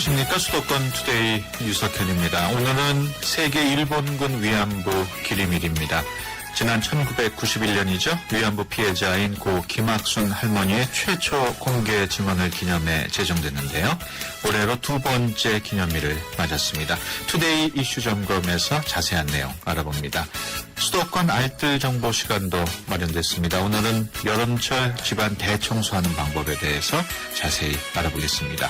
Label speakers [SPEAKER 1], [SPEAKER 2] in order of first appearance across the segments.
[SPEAKER 1] 안녕하십니까. 수도권 투데이 유석현입니다. 오늘은 세계 일본군 위안부 기림일입니다. 지난 1991년이죠. 위안부 피해자인 고 김학순 할머니의 최초 공개 증언을 기념해 제정됐는데요. 올해로 두 번째 기념일을 맞았습니다. 투데이 이슈 점검에서 자세한 내용 알아봅니다. 수도권 알뜰 정보 시간도 마련됐습니다. 오늘은 여름철 집안 대청소하는 방법에 대해서 자세히 알아보겠습니다.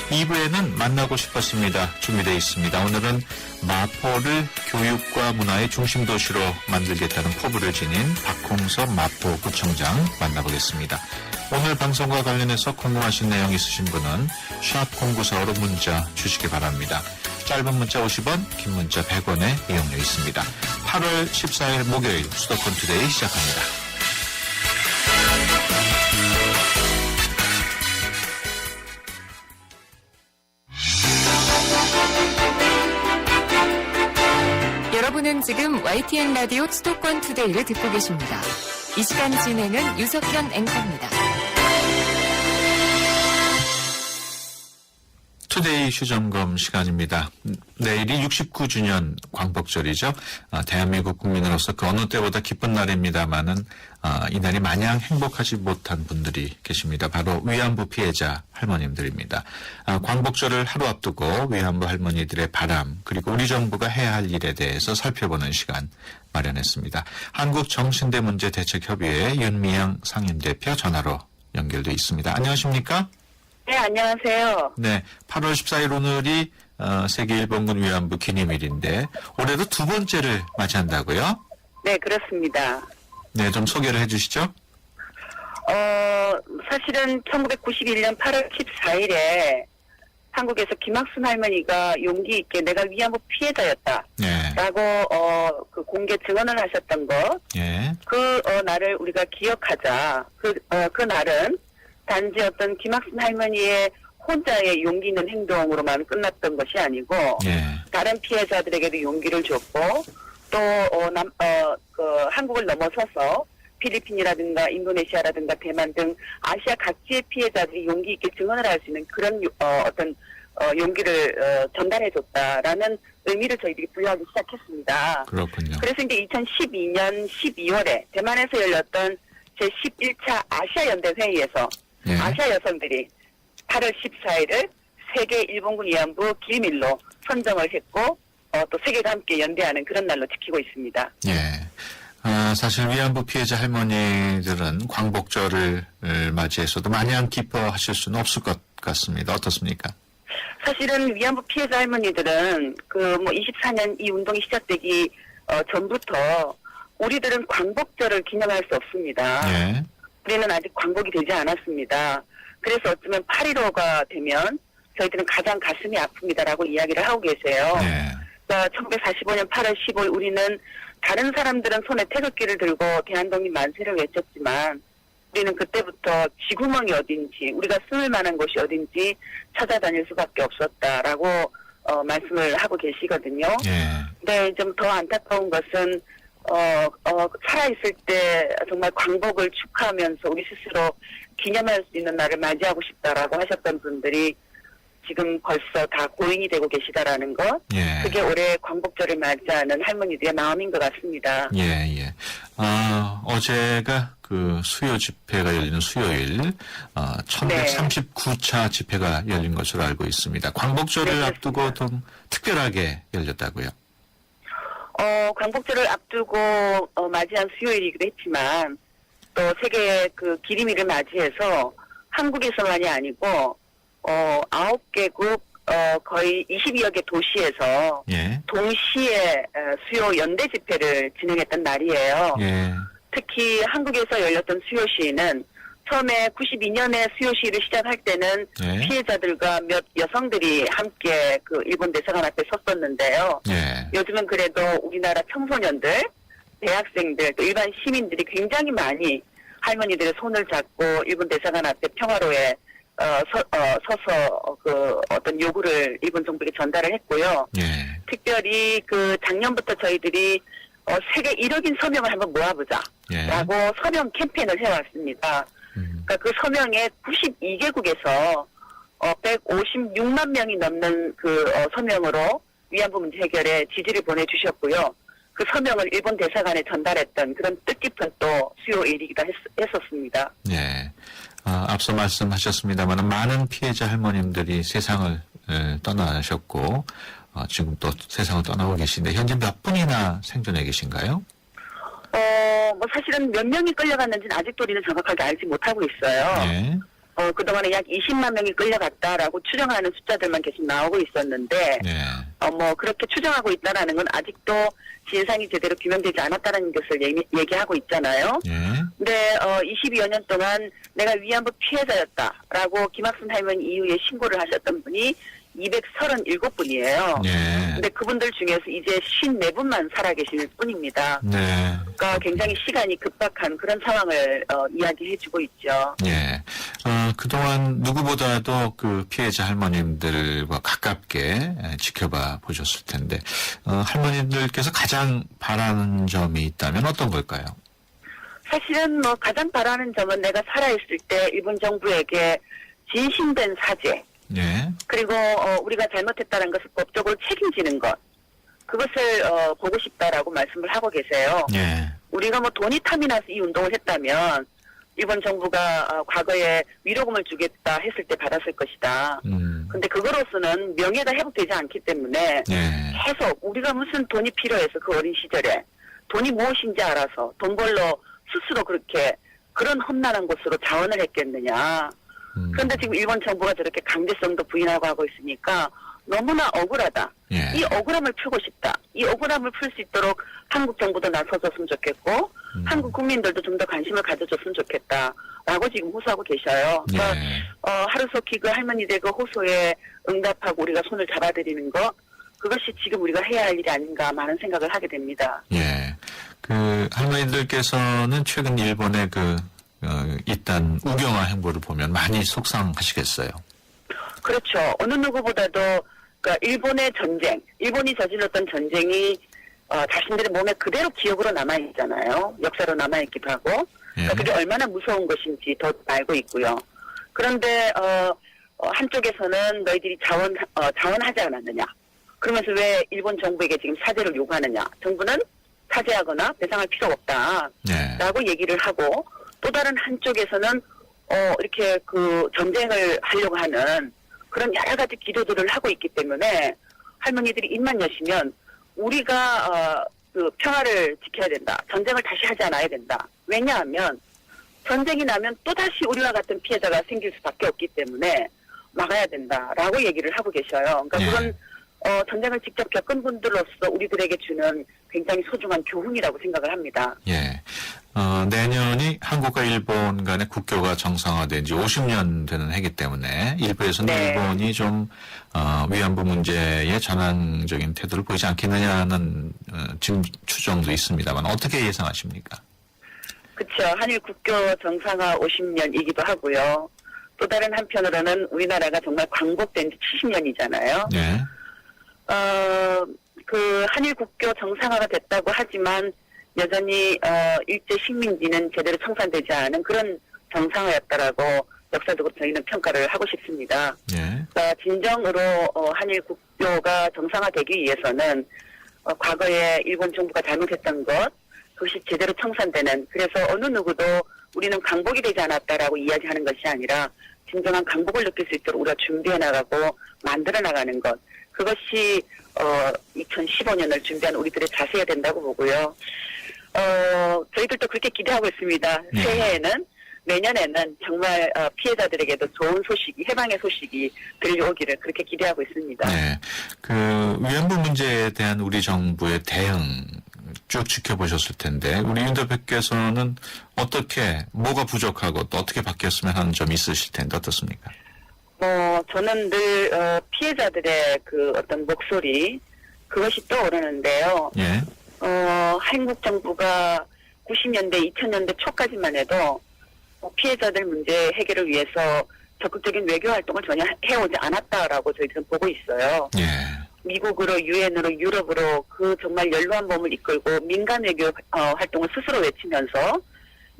[SPEAKER 1] 2부에는 만나고 싶었습니다. 준비되어 있습니다. 오늘은 마포를 교육과 문화의 중심 도시로 만들겠다는 포부를 지닌 박홍섭 마포구청장 만나보겠습니다. 오늘 방송과 관련해서 궁금하신 내용 있으신 분은 샵0945로 문자 주시기 바랍니다. 짧은 문자 50원, 긴 문자 100원의 이용료 있습니다. 8월 14일 목요일 수도권 투데이 시작합니다.
[SPEAKER 2] 여러분은 지금 YTN 라디오 수도권 투데이를 듣고 계십니다. 이 시간 진행은 유석현 앵커입니다.
[SPEAKER 1] 투데이 이슈 점검 시간입니다. 내일이 69주년 광복절이죠. 대한민국 국민으로서 그 어느 때보다 기쁜 날입니다만은 이날이 마냥 행복하지 못한 분들이 계십니다. 바로 위안부 피해자 할머님들입니다. 광복절을 하루 앞두고 위안부 할머니들의 바람 그리고 우리 정부가 해야 할 일에 대해서 살펴보는 시간 마련했습니다. 한국정신대문제대책협의회 윤미향 상임대표 전화로 연결돼 있습니다. 안녕하십니까?
[SPEAKER 3] 네, 안녕하세요.
[SPEAKER 1] 네, 8월 14일 오늘이 세계 일본군 위안부 기념일인데 올해도 두 번째를 맞이한다고요?
[SPEAKER 3] 네, 그렇습니다.
[SPEAKER 1] 네, 좀 소개를 해주시죠.
[SPEAKER 3] 사실은 1991년 8월 14일에 한국에서 김학순 할머니가 용기 있게 내가 위안부 피해자였다.
[SPEAKER 1] 네.
[SPEAKER 3] 라고 그 공개 증언을 하셨던 것.
[SPEAKER 1] 예.
[SPEAKER 3] 그 날을 우리가 기억하자. 그 날은 단지 어떤 김학순 할머니의 혼자의 용기 있는 행동으로만 끝났던 것이 아니고
[SPEAKER 1] 예.
[SPEAKER 3] 다른 피해자들에게도 용기를 줬고 또 한국을 넘어서서 필리핀이라든가 인도네시아라든가 대만 등 아시아 각지의 피해자들이 용기 있게 증언을 할 수 있는 그런 용기를 전달해줬다라는 의미를 저희들이 부여하기 시작했습니다.
[SPEAKER 1] 그렇군요.
[SPEAKER 3] 그래서 이제 2012년 12월에 대만에서 열렸던 제11차 아시아 연대 회의에서
[SPEAKER 1] 예.
[SPEAKER 3] 아시아 여성들이 8월 14일을 세계 일본군 위안부 기밀로 선정을 했고 또 세계가 함께 연대하는 그런 날로 지키고 있습니다.
[SPEAKER 1] 예. 사실 위안부 피해자 할머니들은 광복절을 맞이해서도 마냥 기뻐하실 수는 없을 것 같습니다. 어떻습니까?
[SPEAKER 3] 사실은 위안부 피해자 할머니들은 24년 이 운동이 시작되기 전부터 우리들은 광복절을 기념할 수 없습니다.
[SPEAKER 1] 예.
[SPEAKER 3] 우리는 아직 광복이 되지 않았습니다. 그래서 어쩌면 8.15가 되면 저희들은 가장 가슴이 아픕니다라고 이야기를 하고 계세요.
[SPEAKER 1] 예.
[SPEAKER 3] 그러니까 1945년 8월 15일 우리는 다른 사람들은 손에 태극기를 들고 대한독립 만세를 외쳤지만 우리는 그때부터 쥐구멍이 어딘지 우리가 숨을 만한 곳이 어딘지 찾아다닐 수밖에 없었다라고 말씀을 하고 계시거든요.
[SPEAKER 1] 예.
[SPEAKER 3] 근데 좀 더 안타까운 것은 살아있을 때 정말 광복을 축하하면서 우리 스스로 기념할 수 있는 날을 맞이하고 싶다라고 하셨던 분들이 지금 벌써 다 고인이 되고 계시다라는 것.
[SPEAKER 1] 예.
[SPEAKER 3] 그게 올해 광복절을 맞이하는 할머니들의 마음인 것 같습니다.
[SPEAKER 1] 예, 예. 어제가 그 수요 집회가 열리는 수요일, 1139차 집회가 열린 것으로 알고 있습니다. 광복절을
[SPEAKER 3] 네,
[SPEAKER 1] 앞두고 좀 특별하게 열렸다고요?
[SPEAKER 3] 광복절을 앞두고 맞이한 수요일이기도 했지만 또 세계 그 기림일을 맞이해서 한국에서만이 아니고 9개국 거의 22여 개 도시에서
[SPEAKER 1] 예.
[SPEAKER 3] 동시에 수요 연대 집회를 진행했던 날이에요.
[SPEAKER 1] 예.
[SPEAKER 3] 특히 한국에서 열렸던 수요 시위는 처음에 92년에 수요 시위를 시작할 때는
[SPEAKER 1] 예.
[SPEAKER 3] 피해자들과 몇 여성들이 함께 그 일본 대사관 앞에 섰었는데요.
[SPEAKER 1] 예.
[SPEAKER 3] 요즘은 그래도 우리나라 청소년들, 대학생들, 또 일반 시민들이 굉장히 많이 할머니들의 손을 잡고 일본 대사관 앞에 평화로에 서서 그 어떤 요구를 일본 정부에게 전달을 했고요.
[SPEAKER 1] 예.
[SPEAKER 3] 특별히 그 작년부터 저희들이 세계 1억인 서명을 한번 모아보자.
[SPEAKER 1] 예.
[SPEAKER 3] 라고 서명 캠페인을 해왔습니다. 그러니까 그 서명에 92개국에서 156만 명이 넘는 서명으로 위안부 문제 해결에 지지를 보내주셨고요. 그 서명을 일본 대사관에 전달했던 그런 뜻깊은 또 수요일이기도 했었습니다.
[SPEAKER 1] 네. 앞서 말씀하셨습니다만 많은 피해자 할머님들이 세상을 떠나셨고 지금 또 세상을 떠나고 계신데 현재 몇 분이나 생존해 계신가요?
[SPEAKER 3] 사실은 몇 명이 끌려갔는지는 아직도 우리는 정확하게 알지 못하고 있어요.
[SPEAKER 1] 네.
[SPEAKER 3] 그동안에 약 20만 명이 끌려갔다라고 추정하는 숫자들만 계속 나오고 있었는데,
[SPEAKER 1] 네.
[SPEAKER 3] 그렇게 추정하고 있다라는 건 아직도 진상이 제대로 규명되지 않았다는 것을 얘기하고 있잖아요.
[SPEAKER 1] 네.
[SPEAKER 3] 근데 22여 년 동안 내가 위안부 피해자였다라고 김학순 할머니 이후에 신고를 하셨던 분이 237분이에요.
[SPEAKER 1] 네.
[SPEAKER 3] 근데 그분들 중에서 이제 54분만 살아계실 뿐입니다.
[SPEAKER 1] 네.
[SPEAKER 3] 그러니까 굉장히 시간이 급박한 그런 상황을 이야기해주고 있죠.
[SPEAKER 1] 예. 그동안 누구보다도 그 피해자 할머님들과 가깝게 지켜봐 보셨을 텐데, 할머님들께서 가장 바라는 점이 있다면 어떤 걸까요?
[SPEAKER 3] 사실은 가장 바라는 점은 내가 살아있을 때 일본 정부에게 진심된 사죄,
[SPEAKER 1] 예.
[SPEAKER 3] 그리고 우리가 잘못했다는 것을 법적으로 책임지는 것, 그것을 보고 싶다라고 말씀을 하고 계세요.
[SPEAKER 1] 예.
[SPEAKER 3] 우리가 돈이 탐이 나서 이 운동을 했다면 일본 정부가 과거에 위로금을 주겠다 했을 때 받았을 것이다. 근데 그거로서는 명예가 회복되지 않기 때문에
[SPEAKER 1] 예.
[SPEAKER 3] 계속 우리가 무슨 돈이 필요해서 그 어린 시절에 돈이 무엇인지 알아서 돈 벌러 스스로 그런 험난한 곳으로 자원을 했겠느냐. 그런데 지금 일본 정부가 저렇게 강제성도 부인하고 하고 있으니까 너무나 억울하다.
[SPEAKER 1] 예.
[SPEAKER 3] 이 억울함을 풀고 싶다. 이 억울함을 풀 수 있도록 한국 정부도 나서줬으면 좋겠고 한국 국민들도 좀 더 관심을 가져줬으면 좋겠다라고 지금 호소하고 계셔요. 그러니까
[SPEAKER 1] 예.
[SPEAKER 3] 하루속히 그 할머니들 그 호소에 응답하고 우리가 손을 잡아드리는 것, 그것이 지금 우리가 해야 할 일이 아닌가 많은 생각을 하게 됩니다.
[SPEAKER 1] 예. 그 할머니들께서는 최근 일본의 일단 우경화 행보를 보면 많이 속상하시겠어요.
[SPEAKER 3] 그렇죠. 어느 누구보다도 그러니까 일본의 전쟁, 일본이 저질렀던 전쟁이 자신들의 몸에 그대로 기억으로 남아있잖아요. 역사로 남아있기도 하고. 그러니까 그게 얼마나 무서운 것인지 더 알고 있고요. 그런데 한쪽에서는 너희들이 자원하지 않았느냐. 그러면서 왜 일본 정부에게 지금 사죄를 요구하느냐. 정부는 사죄하거나 배상할 필요가 없다라고 얘기를 하고 또 다른 한쪽에서는 이렇게 전쟁을 하려고 하는 그런 여러 가지 기도들을 하고 있기 때문에 할머니들이 입만 여시면 우리가 평화를 지켜야 된다. 전쟁을 다시 하지 않아야 된다. 왜냐하면 전쟁이 나면 또다시 우리와 같은 피해자가 생길 수밖에 없기 때문에 막아야 된다라고 얘기를 하고 계셔요. 그러니까 그건 전쟁을 직접 겪은 분들로서 우리들에게 주는 굉장히 소중한 교훈이라고 생각을 합니다.
[SPEAKER 1] 예. 내년이 한국과 일본 간의 국교가 정상화된 지 50년 되는 해기 때문에 일부에서는
[SPEAKER 3] 네.
[SPEAKER 1] 일본이 좀 위안부 문제에 전향적인 태도를 보이지 않겠느냐는 지금 추정도 있습니다만 어떻게 예상하십니까?
[SPEAKER 3] 그렇죠. 한일 국교 정상화 50년이기도 하고요. 또 다른 한편으로는 우리나라가 정말 광복된 지 70년이잖아요.
[SPEAKER 1] 네.
[SPEAKER 3] 한일 국교 정상화가 됐다고 하지만 여전히 일제 식민지는 제대로 청산되지 않은 그런 정상화였다라고 역사적으로 저희는 평가를 하고 싶습니다.
[SPEAKER 1] 네.
[SPEAKER 3] 그러니까 진정으로 한일 국교가 정상화되기 위해서는 과거에 일본 정부가 잘못했던 것, 그것이 제대로 청산되는, 그래서 어느 누구도 우리는 강복이 되지 않았다라고 이야기하는 것이 아니라 진정한 강복을 느낄 수 있도록 우리가 준비해 나가고 만들어 나가는 것, 그것이 2015년을 준비한 우리들의 자세가 된다고 보고요. 저희들도 그렇게 기대하고 있습니다.
[SPEAKER 1] 네.
[SPEAKER 3] 새해에는, 내년에는 정말 피해자들에게도 좋은 소식이, 해방의 소식이 들려오기를 그렇게 기대하고 있습니다.
[SPEAKER 1] 네. 위안부 문제에 대한 우리 정부의 대응 쭉 지켜보셨을 텐데 우리 윤 대표께서는 뭐가 부족하고 또 어떻게 바뀌었으면 하는 점이 있으실 텐데 어떻습니까?
[SPEAKER 3] 저는 늘 피해자들의 어떤 목소리, 그것이 떠오르는데요.
[SPEAKER 1] 예.
[SPEAKER 3] 한국 정부가 90년대, 2000년대 초까지만 해도 피해자들 문제 해결을 위해서 적극적인 외교 활동을 전혀 해오지 않았다라고 저희들은 보고 있어요.
[SPEAKER 1] 예.
[SPEAKER 3] 미국으로, 유엔으로, 유럽으로 정말 연로한 몸을 이끌고 민간 외교 활동을 스스로 외치면서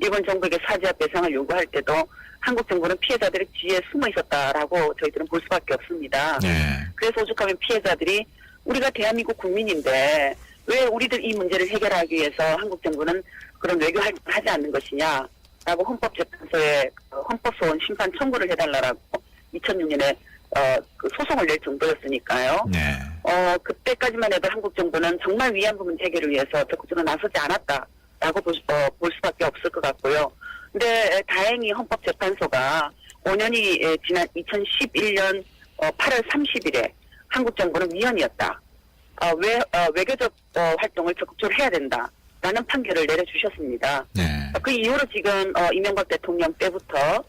[SPEAKER 3] 일본 정부에게 사죄와 배상을 요구할 때도 한국 정부는 피해자들이 뒤에 숨어 있었다라고 저희들은 볼 수밖에 없습니다.
[SPEAKER 1] 네.
[SPEAKER 3] 그래서 오죽하면 피해자들이 우리가 대한민국 국민인데 왜 우리들 이 문제를 해결하기 위해서 한국 정부는 그런 외교를 하지 않는 것이냐라고 헌법재판소에 헌법소원 심판 청구를 해달라고 2006년에 그 소송을 낼 정도였으니까요.
[SPEAKER 1] 네.
[SPEAKER 3] 그때까지만 해도 한국 정부는 정말 위안부 문제 해결을 위해서 적극적으로 나서지 않았다라고 볼 수밖에 없을 것 같고요. 근데 다행히 헌법재판소가 5년이 지난 2011년 8월 30일에 한국 정부는 위헌이었다. 외교적 활동을 적극적으로 해야 된다라는 판결을 내려주셨습니다.
[SPEAKER 1] 네.
[SPEAKER 3] 그 이후로 지금 이명박 대통령 때부터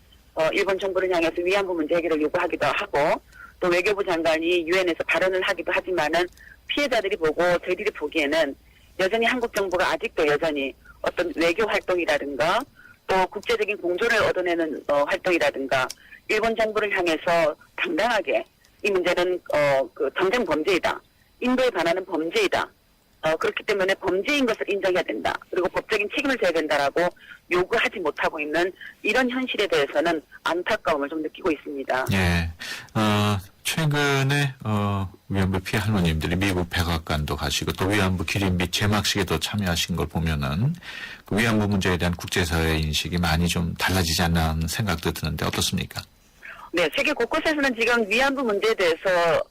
[SPEAKER 3] 일본 정부를 향해서 위안부 문제 해결을 요구하기도 하고 또 외교부 장관이 유엔에서 발언을 하기도 하지만은 피해자들이 보고 저희들이 보기에는 여전히 한국 정부가 아직도 여전히 어떤 외교 활동이라든가 또 국제적인 공조를 얻어내는 활동이라든가 일본 정부를 향해서 당당하게 이 문제는 그 전쟁 범죄이다. 인도에 반하는 범죄이다. 그렇기 때문에 범죄인 것을 인정해야 된다. 그리고 법적인 책임을 져야 된다라고 요구하지 못하고 있는 이런 현실에 대해서는 안타까움을 좀 느끼고 있습니다.
[SPEAKER 1] 예. 최근에 위안부 피해 할머님들이 미국 백악관도 가시고 또 위안부 기림 및 제막식에도 참여하신 걸 보면은 그 위안부 문제에 대한 국제사회의 인식이 많이 좀 달라지지 않나 하는 생각도 드는데 어떻습니까?
[SPEAKER 3] 네, 세계 곳곳에서는 지금 위안부 문제에 대해서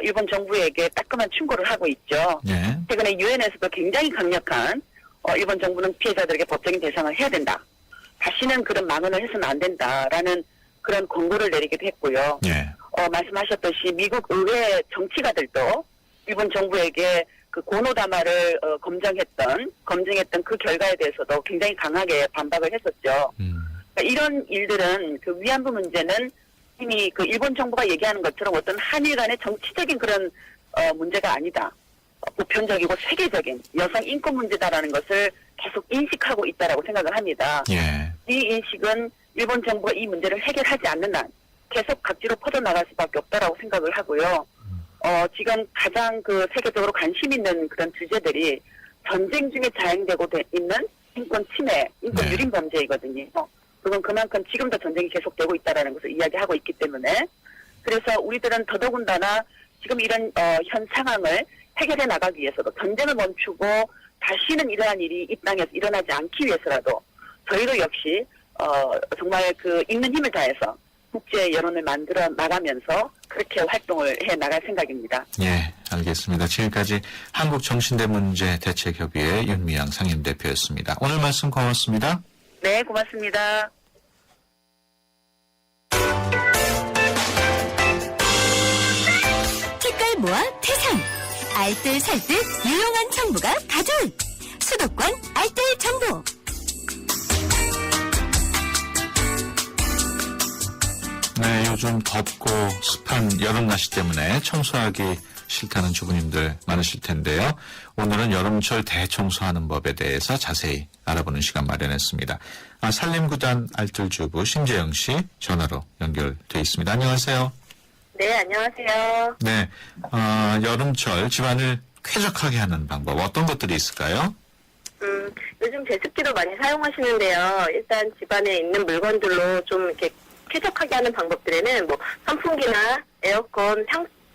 [SPEAKER 3] 일본 정부에게 따끔한 충고를 하고 있죠.
[SPEAKER 1] 예.
[SPEAKER 3] 최근에 유엔에서도 굉장히 강력한 일본 정부는 피해자들에게 법적인 대상을 해야 된다. 다시는 그런 망언을 해서는 안 된다라는 그런 권고를 내리기도 했고요.
[SPEAKER 1] 예.
[SPEAKER 3] 말씀하셨듯이 미국 의회 정치가들도 일본 정부에게 그 고노 다마를 검증했던 그 결과에 대해서도 굉장히 강하게 반박을 했었죠. 그러니까 이런 일들은 그 위안부 문제는 이미 그 일본 정부가 얘기하는 것처럼 어떤 한일 간의 정치적인 그런 문제가 아니다. 보편적이고 세계적인 여성 인권 문제다라는 것을 계속 인식하고 있다라고 생각을 합니다.
[SPEAKER 1] 예.
[SPEAKER 3] 이 인식은 일본 정부가 이 문제를 해결하지 않는 한 계속 각지로 퍼져나갈 수밖에 없다라고 생각을 하고요. 지금 가장 그 세계적으로 관심 있는 그런 주제들이 전쟁 중에 자행되고 있는 인권 침해, 인권
[SPEAKER 1] 네.
[SPEAKER 3] 유린 범죄이거든요. 그건 그만큼 지금도 전쟁이 계속되고 있다라는 것을 이야기하고 있기 때문에 그래서 우리들은 더더군다나 지금 이런 현 상황을 해결해 나가기 위해서도 전쟁을 멈추고 다시는 이러한 일이 이 땅에서 일어나지 않기 위해서라도 저희도 역시 정말 그 있는 힘을 다해서 국제 여론을 만들어 나가면서 그렇게 활동을 해 나갈 생각입니다.
[SPEAKER 1] 예, 알겠습니다. 지금까지 한국정신대문제대책협의회 윤미향 상임대표였습니다. 오늘 말씀 고맙습니다.
[SPEAKER 3] 네, 고맙습니다.
[SPEAKER 4] 색깔 모아 태산 알뜰살뜰 유용한 정보가 가득 수도권 알뜰 정보
[SPEAKER 1] 네, 요즘 덥고 습한 여름 날씨 때문에 청소하기 싫다는 주부님들 많으실 텐데요. 오늘은 여름철 대청소하는 법에 대해서 자세히 알아보는 시간 마련했습니다. 산림구단 알뜰주부 심재영 씨 전화로 연결돼 있습니다. 안녕하세요.
[SPEAKER 5] 네, 안녕하세요.
[SPEAKER 1] 네, 여름철 집안을 쾌적하게 하는 방법 어떤 것들이 있을까요?
[SPEAKER 5] 요즘 제습기도 많이 사용하시는데요. 일단 집안에 있는 물건들로 좀 이렇게 쾌적하게 하는 방법들에는 뭐 선풍기나 에어컨,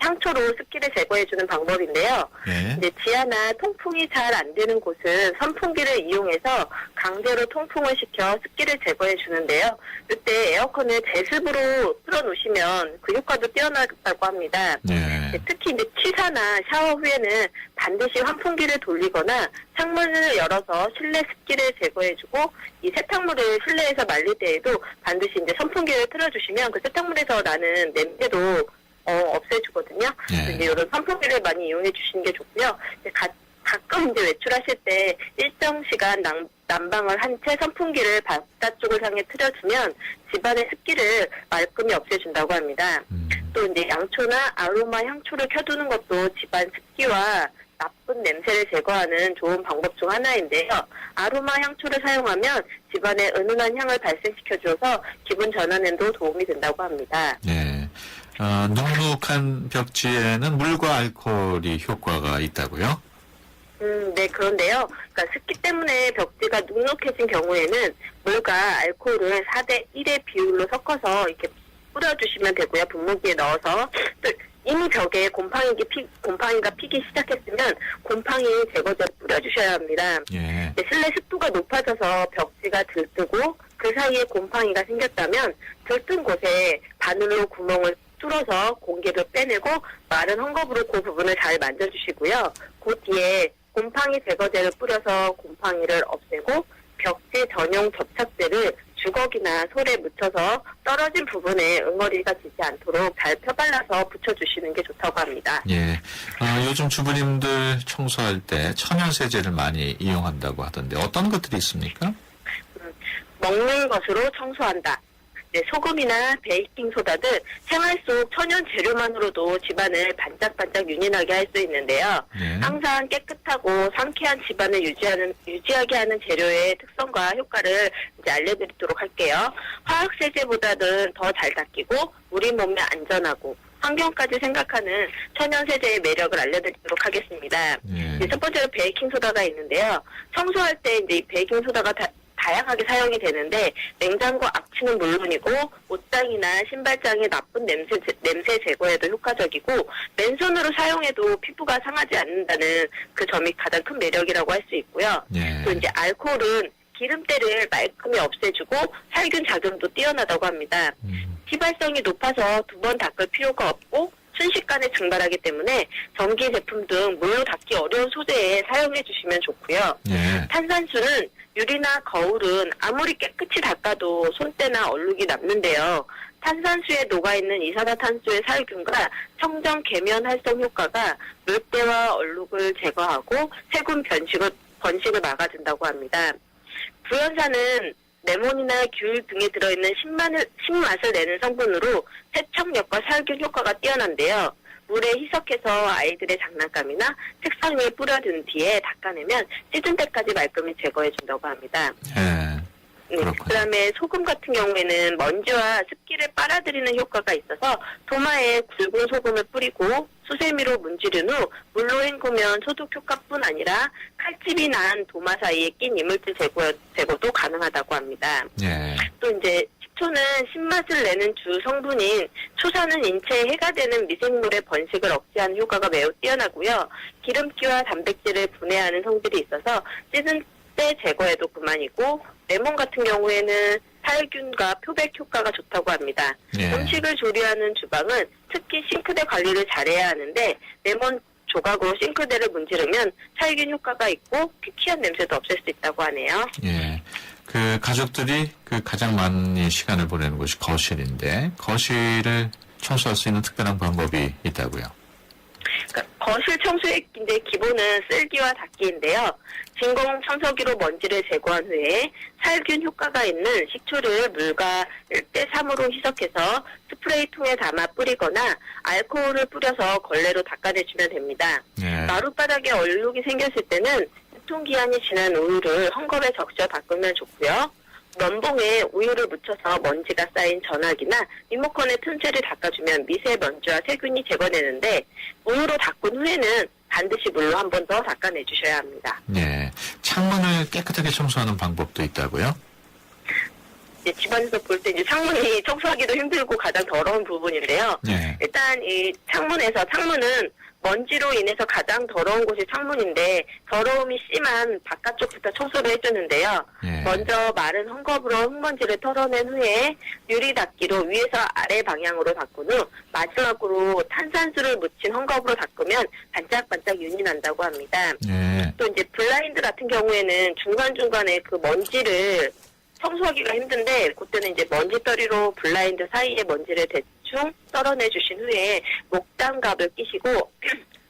[SPEAKER 5] 향초로 습기를 제거해주는 방법인데요.
[SPEAKER 1] 네.
[SPEAKER 5] 이제 지하나 통풍이 잘 안 되는 곳은 선풍기를 이용해서 강제로 통풍을 시켜 습기를 제거해 주는데요. 이때 에어컨을 제습으로 틀어놓으시면 그 효과도 뛰어나다고 합니다.
[SPEAKER 1] 네.
[SPEAKER 5] 특히 이제 취사나 샤워 후에는 반드시 환풍기를 돌리거나 창문을 열어서 실내 습기를 제거해주고 이 세탁물을 실내에서 말릴 때에도 반드시 이제 선풍기를 틀어주시면 그 세탁물에서 나는 냄새도 없애주거든요.
[SPEAKER 1] 네.
[SPEAKER 5] 이제 이런 선풍기를 많이 이용해 주시는 게 좋고요. 이제 가끔 이제 외출하실 때 일정 시간 난방을 한 채 선풍기를 바깥쪽을 향해 틀어주면 집안의 습기를 말끔히 없애준다고 합니다. 또 이제 양초나 아로마 향초를 켜두는 것도 집안 습기와 나쁜 냄새를 제거하는 좋은 방법 중 하나인데요. 아로마 향초를 사용하면 집안에 은은한 향을 발생시켜줘서 기분 전환에도 도움이 된다고 합니다.
[SPEAKER 1] 네. 눅눅한 벽지에는 물과 알코올이 효과가 있다고요?
[SPEAKER 5] 네, 그런데요. 그러니까 습기 때문에 벽지가 눅눅해진 경우에는 물과 알코올을 4대 1의 비율로 섞어서 이렇게 뿌려주시면 되고요. 분무기에 넣어서. 또 이미 벽에 곰팡이가 피기 시작했으면 곰팡이 제거제를 뿌려주셔야 합니다.
[SPEAKER 1] 예.
[SPEAKER 5] 실내 습도가 높아져서 벽지가 들뜨고 그 사이에 곰팡이가 생겼다면 들뜬 곳에 바늘로 구멍을 뚫어서 공기를 빼내고 마른 헝겊으로 그 부분을 잘 만져주시고요. 그 뒤에 곰팡이 제거제를 뿌려서 곰팡이를 없애고 벽지 전용 접착제를 주걱이나 솔에 묻혀서 떨어진 부분에 응어리가 지지 않도록 잘 펴발라서 붙여주시는 게 좋다고 합니다.
[SPEAKER 1] 예. 요즘 주부님들 청소할 때 천연세제를 많이 이용한다고 하던데 어떤 것들이 있습니까?
[SPEAKER 5] 먹는 것으로 청소한다. 네, 소금이나 베이킹소다 등 생활 속 천연 재료만으로도 집안을 반짝반짝 윤인하게 할 수 있는데요.
[SPEAKER 1] 예.
[SPEAKER 5] 항상 깨끗하고 상쾌한 집안을 유지하게 하는 재료의 특성과 효과를 이제 알려드리도록 할게요. 화학세제보다는 더 잘 닦이고 우리 몸에 안전하고 환경까지 생각하는 천연세제의 매력을 알려드리도록 하겠습니다.
[SPEAKER 1] 예.
[SPEAKER 5] 첫 번째로 베이킹소다가 있는데요. 청소할 때 이제 이 베이킹소다가 다양하게 사용이 되는데 냉장고 악취는 물론이고 옷장이나 신발장의 나쁜 냄새 제거에도 효과적이고 맨손으로 사용해도 피부가 상하지 않는다는 그 점이 가장 큰 매력이라고 할 수 있고요.
[SPEAKER 1] 예.
[SPEAKER 5] 또 이제 알코올은 기름때를 말끔히 없애주고 살균 작용도 뛰어나다고 합니다. 휘발성이 높아서 2번 닦을 필요가 없고 순식간에 증발하기 때문에 전기 제품 등 물로 닦기 어려운 소재에 사용해 주시면 좋고요.
[SPEAKER 1] 예.
[SPEAKER 5] 탄산수는 유리나 거울은 아무리 깨끗이 닦아도 손때나 얼룩이 남는데요. 탄산수에 녹아있는 이산화탄소의 살균과 청정 계면 활성 효과가 물때와 얼룩을 제거하고 세균 번식을 막아준다고 합니다. 부연산은 레몬이나 귤 등에 들어있는 신맛을 내는 성분으로 세척력과 살균 효과가 뛰어난데요. 물에 희석해서 아이들의 장난감이나 책상 위에 뿌려둔 뒤에 닦아내면 씻은 때까지 말끔히 제거해준다고 합니다.
[SPEAKER 1] 예. 그렇군요.
[SPEAKER 5] 그다음에 소금 같은 경우에는 먼지와 습기를 빨아들이는 효과가 있어서 도마에 굵은 소금을 뿌리고 수세미로 문지른 후 물로 헹구면 소독 효과뿐 아니라 칼집이 난 도마 사이에 낀 이물질 제거도 가능하다고 합니다.
[SPEAKER 1] 예.
[SPEAKER 5] 또 이제 식초는 신맛을 내는 주 성분인 초산은 인체에 해가 되는 미생물의 번식을 억제하는 효과가 매우 뛰어나고요. 기름기와 단백질을 분해하는 성질이 있어서 씻은 때 제거해도 그만이고 레몬 같은 경우에는 살균과 표백 효과가 좋다고 합니다.
[SPEAKER 1] 예.
[SPEAKER 5] 음식을 조리하는 주방은 특히 싱크대 관리를 잘해야 하는데 레몬 조각으로 싱크대를 문지르면 살균 효과가 있고 퀴퀴한 냄새도 없앨 수 있다고 하네요.
[SPEAKER 1] 예. 그 가족들이 그 가장 많이 시간을 보내는 곳이 거실인데 거실을 청소할 수 있는 특별한 방법이 있다고요.
[SPEAKER 5] 그러니까 거실 청소의 이제 기본은 쓸기와 닦기인데요. 진공 청소기로 먼지를 제거한 후에 살균 효과가 있는 식초를 물과 1대3으로 희석해서 스프레이통에 담아 뿌리거나 알코올을 뿌려서 걸레로 닦아내주면 됩니다.
[SPEAKER 1] 예.
[SPEAKER 5] 마룻바닥에 얼룩이 생겼을 때는 유통기한이 지난 우유를 헝겊에 적셔 닦으면 좋고요. 면봉에 우유를 묻혀서 먼지가 쌓인 전화기나 리모컨의 틈새를 닦아주면 미세먼지와 세균이 제거되는데 우유로 닦은 후에는 반드시 물로 한 번 더 닦아내주셔야 합니다.
[SPEAKER 1] 예. 창문을 깨끗하게 청소하는 방법도 있다고요?
[SPEAKER 5] 이제 집안에서 볼 때 이제 창문이 청소하기도 힘들고 가장 더러운 부분인데요.
[SPEAKER 1] 예.
[SPEAKER 5] 일단 이 창문은 먼지로 인해서 가장 더러운 곳이 창문인데 더러움이 심한 바깥쪽부터 청소를 해주는데요.
[SPEAKER 1] 예.
[SPEAKER 5] 먼저 마른 헝겊으로 흙먼지를 털어낸 후에 유리 닦기로 위에서 아래 방향으로 닦은 후 마지막으로 탄산수를 묻힌 헝겊으로 닦으면 반짝반짝 윤이 난다고 합니다.
[SPEAKER 1] 예.
[SPEAKER 5] 또 이제 블라인드 같은 경우에는 중간중간에 그 먼지를 청소하기가 힘든데 그때는 이제 먼지떨이로 블라인드 사이에 먼지를 대충 썰어내 주신 후에 목장갑을 끼시고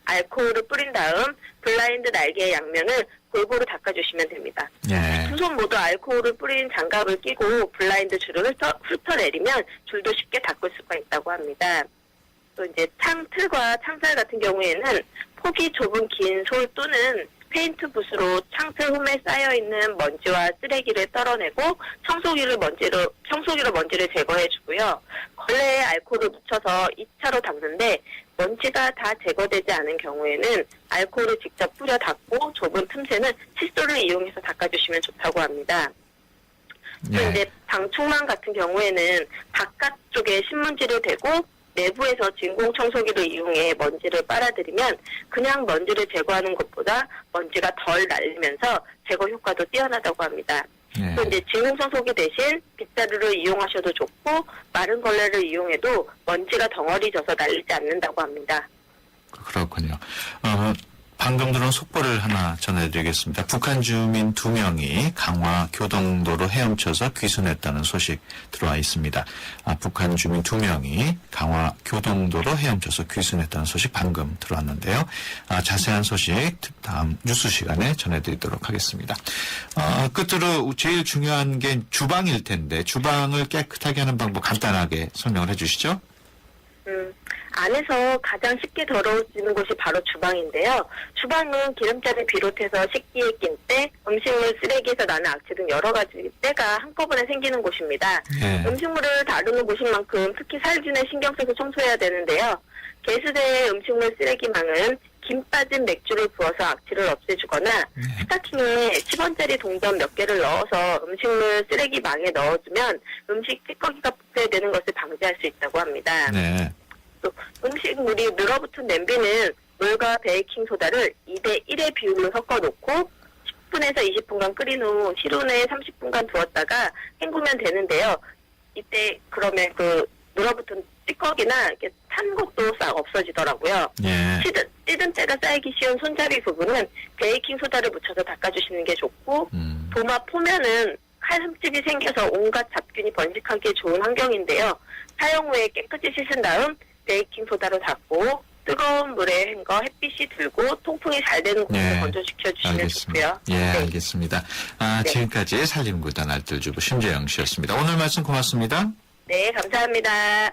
[SPEAKER 5] 알코올을 뿌린 다음 블라인드 날개의 양면을 골고루 닦아주시면 됩니다.
[SPEAKER 1] 예.
[SPEAKER 5] 두 손 모두 알코올을 뿌린 장갑을 끼고 블라인드 줄을 훑어내리면 줄도 쉽게 닦을 수가 있다고 합니다. 또 이제 창틀과 창살 같은 경우에는 폭이 좁은 긴 솔 또는 페인트 붓으로 창틀 홈에 쌓여있는 먼지와 쓰레기를 떨어내고 청소기로 먼지를 제거해주고요. 걸레에 알코올을 묻혀서 2차로 닦는데 먼지가 다 제거되지 않은 경우에는 알코올을 직접 뿌려 닦고 좁은 틈새는 칫솔을 이용해서 닦아주시면 좋다고 합니다.
[SPEAKER 1] 예.
[SPEAKER 5] 이제 방충망 같은 경우에는 바깥쪽에 신문지를 대고 내부에서 진공 청소기를 이용해 먼지를 빨아들이면 그냥 먼지를 제거하는 것보다 먼지가 덜 날리면서 제거 효과도 뛰어나다고 합니다.
[SPEAKER 1] 예.
[SPEAKER 5] 또 이제 진공 청소기 대신 빗자루를 이용하셔도 좋고 마른 걸레를 이용해도 먼지가 덩어리 져서 날리지 않는다고 합니다.
[SPEAKER 1] 그렇군요. 방금 들은 속보를 하나 전해드리겠습니다. 북한 주민 2명이 강화 교동도로 헤엄쳐서 귀순했다는 소식 들어와 있습니다. 북한 주민 2명이 강화 교동도로 헤엄쳐서 귀순했다는 소식 방금 들어왔는데요. 자세한 소식 다음 뉴스 시간에 전해드리도록 하겠습니다. 끝으로 제일 중요한 게 주방일 텐데 주방을 깨끗하게 하는 방법 간단하게 설명을 해주시죠.
[SPEAKER 5] 안에서 가장 쉽게 더러워지는 곳이 바로 주방인데요. 주방은 기름자를 비롯해서 식기에 낀 때, 음식물 쓰레기에서 나는 악취 등 여러 가지 때가 한꺼번에 생기는 곳입니다.
[SPEAKER 1] 예.
[SPEAKER 5] 음식물을 다루는 곳인 만큼 특히 살균에 신경 써서 청소해야 되는데요. 개수대의 음식물 쓰레기망은 김 빠진 맥주를 부어서 악취를 없애주거나 스타킹에 10원짜리 동전 몇 개를 넣어서 음식물 쓰레기망에 넣어주면 음식 찌꺼기가 분쇄되는 것을 방지할 수 있다고 합니다.
[SPEAKER 1] 네.
[SPEAKER 5] 또 음식물이 늘어붙은 냄비는 물과 베이킹소다를 2대1의 비율로 섞어 놓고 10분에서 20분간 끓인 후 실온에 30분간 두었다가 헹구면 되는데요. 이때 그러면 그 늘어붙은 찌꺼기나 이렇게 탄 것도 싹 없어지더라고요.
[SPEAKER 1] 예.
[SPEAKER 5] 찌든 때가 쌓이기 쉬운 손잡이 부분은 베이킹소다를 묻혀서 닦아주시는 게 좋고 도마 포면은 칼 흠집이 생겨서 온갖 잡균이 번식하기에 좋은 환경인데요. 사용 후에 깨끗이 씻은 다음 베이킹소다로 닦고 뜨거운 물에 헹궈 햇빛이 들고 통풍이 잘 되는 곳으로
[SPEAKER 1] 예.
[SPEAKER 5] 건조시켜 주시면
[SPEAKER 1] 알겠습니다.
[SPEAKER 5] 좋고요.
[SPEAKER 1] 예,
[SPEAKER 5] 네.
[SPEAKER 1] 알겠습니다.
[SPEAKER 5] 네.
[SPEAKER 1] 지금까지 산림구단 알뜰주부 심재영 씨였습니다. 오늘 말씀 고맙습니다.
[SPEAKER 5] 네, 감사합니다.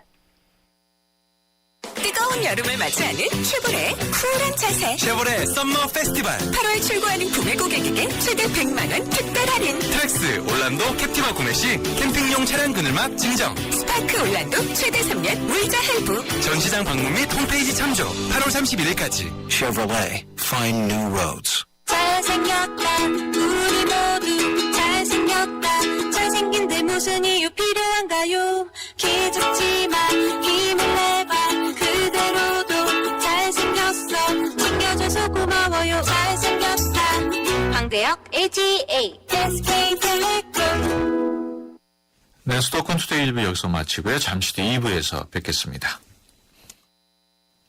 [SPEAKER 4] 뜨거운 여름을 맞이하는 쉐보레 쿨한 자세.
[SPEAKER 6] 쉐보레 썸머 페스티벌
[SPEAKER 4] 8월 출고하는 구매 고객에게 최대 100만 원 특별 할인.
[SPEAKER 6] 트랙스 올란도 캡티바 구매 시 캠핑용 차량 그늘막 증정.
[SPEAKER 4] 스파크 올란도 최대 3년 물자 할부.
[SPEAKER 6] 전시장 방문 및 홈페이지 참조 8월 31일까지. Chevrolet Find New Roads.
[SPEAKER 4] 잘생겼다 우리 모두 잘생겼다. 잘생긴 데 무슨 이유 필요한가요? 기죽지만 힘을 내봐. 그대로도 잘생겼어. 챙겨줘서 고마워요. 잘생겼다. 황대역 LGA SK텔레콤.
[SPEAKER 1] 네, 수도권 투데이 1부 여기서 마치고요. 잠시 뒤 2부에서 뵙겠습니다.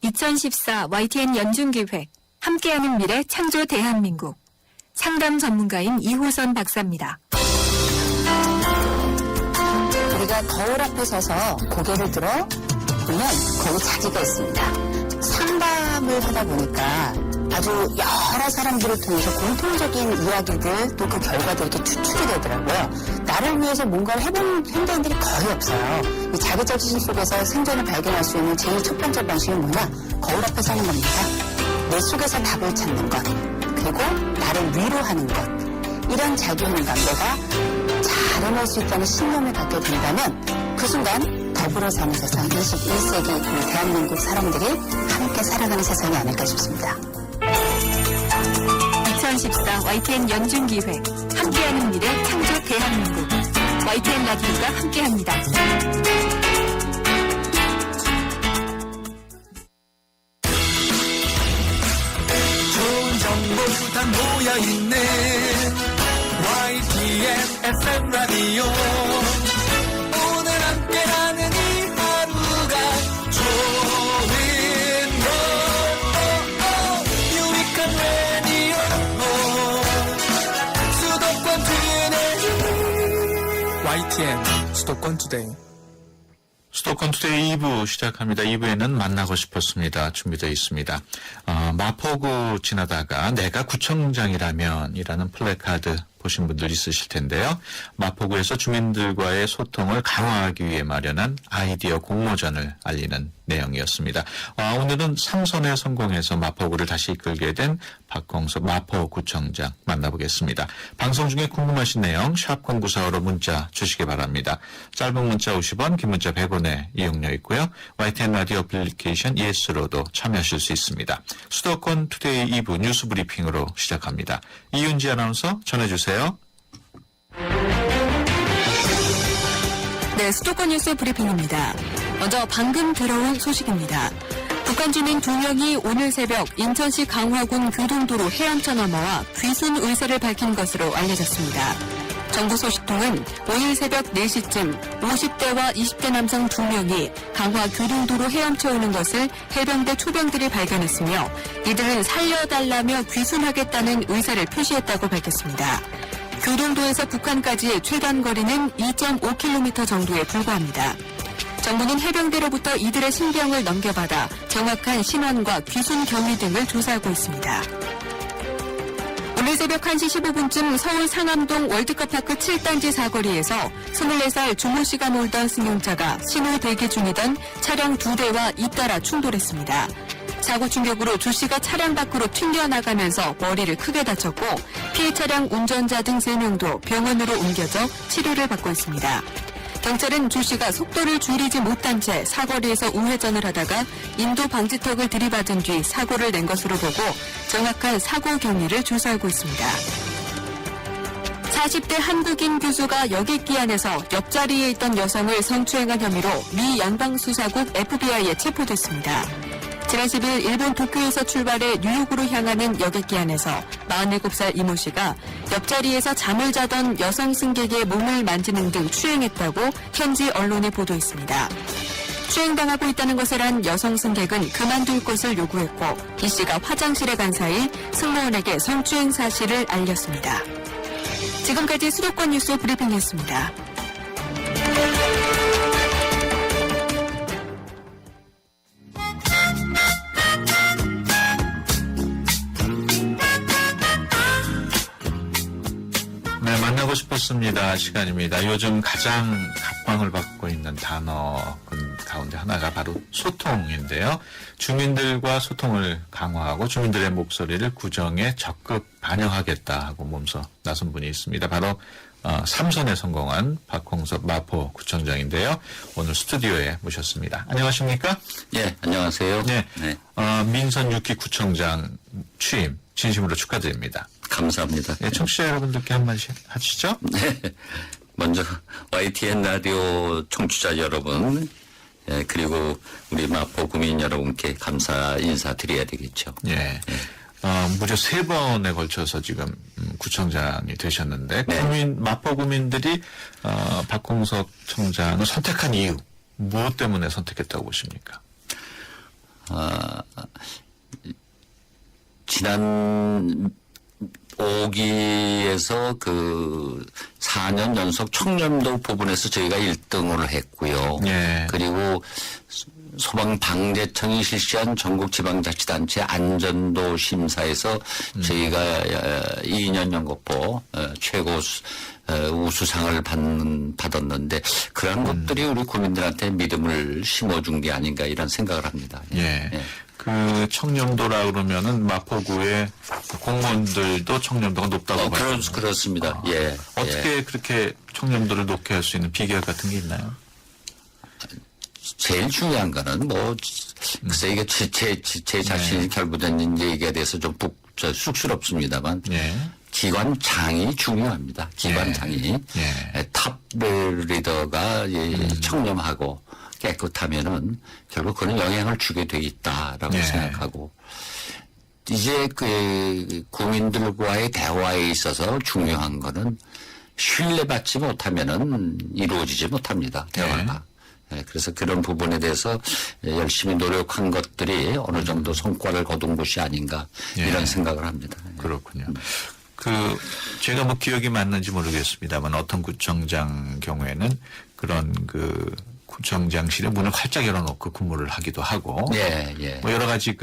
[SPEAKER 2] 2014 YTN 연중기획 함께하는 미래 창조 대한민국 상담 전문가인 이호선 박사입니다.
[SPEAKER 7] 우리가 거울 앞에 서서 고개를 들어 보면 거기 자기가 있습니다. 상담을 하다 보니까 아주 여러 사람들을 통해서 공통적인 이야기들 또 그 결과들이 이렇게 추출이 되더라고요. 나를 위해서 뭔가를 해본 현대인들이 거의 없어요. 이 자기자신 속에서 생존을 발견할 수 있는 제일 첫 번째 방식이 뭐냐? 거울 앞에 서는 겁니다. 내 속에서 답을 찾는 것, 그리고 나를 위로하는 것, 이런 자기훈련 관계가 잘 해낼 수 있다는 신념을 갖게 된다면 그 순간 더불어 사는 세상, 21세기 우리 대한민국 사람들이 함께 살아가는 세상이 아닐까 싶습니다.
[SPEAKER 2] 2014 YTN 연중기획 함께하는 미래 창조 대한민국 YTN 라디오가 함께합니다.
[SPEAKER 6] 좋은 정보 다 모여있는 YTN FM 라디오. 오늘 함께하는 이 하루가 좋은 걸. 유익한 라디오. 수도권 투데이. YTN 수도권 투데이.
[SPEAKER 1] 수도권 투데이 2부 시작합니다. 2부에는 만나고 싶었습니다. 준비되어 있습니다. 마포구 지나다가 내가 구청장이라면 이라는 플래카드 보신 분들 있으실 텐데요. 마포구에서 주민들과의 소통을 강화하기 위해 마련한 아이디어 공모전을 알리는 내용이었습니다. 오늘은 3선에 성공해서 마포구를 다시 이끌게 된 박홍석 마포구청장 만나보겠습니다. 방송 중에 궁금하신 내용 샵 0945로 문자 주시기 바랍니다. 짧은 문자 50원, 긴 문자 100원의 이용료 있고요. YTN 라디오 애플리케이션 ES로도 참여하실 수 있습니다. 수도권 투데이 2부 뉴스 브리핑으로 시작합니다. 이윤지 아나운서 전해주세요.
[SPEAKER 2] 네, 수도권 뉴스 브리핑입니다. 먼저 방금 들어온 소식입니다. 북한 주민 2명이 오늘 새벽 인천시 강화군 교동도로 해안차 넘어와 귀순 의사를 밝힌 것으로 알려졌습니다. 정부 소식통은 오늘 새벽 4시쯤 50대와 20대 남성 2명이 강화 교동도로 헤엄쳐 오는 것을 해병대 초병들이 발견했으며 이들은 살려달라며 귀순하겠다는 의사를 표시했다고 밝혔습니다. 교동도에서 북한까지의 최단 거리는 2.5km 정도에 불과합니다. 정부는 해병대로부터 이들의 신병을 넘겨받아 정확한 신원과 귀순 경위 등을 조사하고 있습니다. 오늘 새벽 1시 15분쯤 서울 상암동 월드컵파크 7단지 사거리에서 24살 조모 씨가 몰던 승용차가 신호 대기 중이던 차량 2대와 잇따라 충돌했습니다. 사고 충격으로 조 씨가 차량 밖으로 튕겨나가면서 머리를 크게 다쳤고 피해 차량 운전자 등 3명도 병원으로 옮겨져 치료를 받고 있습니다. 경찰은 조 씨가 속도를 줄이지 못한 채 사거리에서 우회전을 하다가 인도 방지턱을 들이받은 뒤 사고를 낸 것으로 보고 정확한 사고 경위를 조사하고 있습니다. 40대 한국인 교수가 여객기 안에서 옆자리에 있던 여성을 성추행한 혐의로 미 연방수사국 FBI에 체포됐습니다. 지난 10일 일본 도쿄에서 출발해 뉴욕으로 향하는 여객기 안에서 47살 이모 씨가 옆자리에서 잠을 자던 여성 승객의 몸을 만지는 등 추행했다고 현지 언론이 보도했습니다. 추행당하고 있다는 것을 안 여성 승객은 그만둘 것을 요구했고 이 씨가 화장실에 간 사이 승무원에게 성추행 사실을 알렸습니다. 지금까지 수도권 뉴스 브리핑이었습니다.
[SPEAKER 1] 네, 만나고 싶었습니다. 시간입니다. 요즘 가장 각광을 받고 있는 단어 가운데 하나가 바로 소통인데요. 주민들과 소통을 강화하고 주민들의 목소리를 구정에 적극 반영하겠다 하고 몸서 나선 분이 있습니다. 바로 3선에 성공한 박홍섭 마포구청장인데요. 오늘 스튜디오에 모셨습니다. 안녕하십니까?
[SPEAKER 8] 예, 안녕하세요.
[SPEAKER 1] 네.
[SPEAKER 8] 네.
[SPEAKER 1] 민선 6기 구청장 취임 진심으로 축하드립니다.
[SPEAKER 8] 감사합니다.
[SPEAKER 1] 예, 청취자 여러분들께 한마디 하시죠?
[SPEAKER 8] 네. 먼저 YTN 라디오 청취자 여러분, 예, 그리고 우리 마포 구민 여러분께 감사 인사드려야 되겠죠.
[SPEAKER 1] 예. 무려 3번에 걸쳐서 지금 구청장이 되셨는데
[SPEAKER 8] 네.
[SPEAKER 1] 마포 구민들이 박홍섭 청장을 선택한 이유 무엇 때문에 선택했다고 보십니까?
[SPEAKER 8] 지난 5기에서 그 4년 연속 청렴도 부분에서 저희가 1등을 했고요.
[SPEAKER 1] 예.
[SPEAKER 8] 그리고 소방방재청이 실시한 전국지방자치단체 안전도 심사에서 저희가 2년 연거포 최고 우수상을 받았는데 그런 것들이 우리 국민들한테 믿음을 심어준 게 아닌가 이런 생각을 합니다.
[SPEAKER 1] 예. 그 청렴도라 그러면은 마포구의 공무원들도 청렴도가 높다고 봐요.
[SPEAKER 8] 그렇습니다. 예.
[SPEAKER 1] 어떻게 그렇게 청렴도를 높게 할 수 있는 비결 같은 게 있나요?
[SPEAKER 8] 제일 중요한 거는 글쎄 이게 제 자신이 결부된 얘기가 돼서 좀 쑥스럽습니다만
[SPEAKER 1] 예.
[SPEAKER 8] 기관장이 중요합니다. 기관장이
[SPEAKER 1] 예.
[SPEAKER 8] 탑 리더가 청렴하고 깨끗하면은 결국 그런 영향을 주게 돼 있다라고
[SPEAKER 1] 예.
[SPEAKER 8] 생각하고 이제 그 국민들과의 대화에 있어서 중요한 거는 신뢰받지 못하면은 이루어지지 못합니다. 대화가. 예, 그래서 그런 부분에 대해서 열심히 노력한 것들이 어느 정도 성과를 거둔 것이 아닌가 이런
[SPEAKER 1] 예.
[SPEAKER 8] 생각을 합니다.
[SPEAKER 1] 그렇군요. 제가 뭐 기억이 맞는지 모르겠습니다만 어떤 구청장 경우에는 그런 구청장실에 문을 활짝 열어놓고 근무를 하기도 하고.
[SPEAKER 8] 예, 예.
[SPEAKER 1] 뭐 여러 가지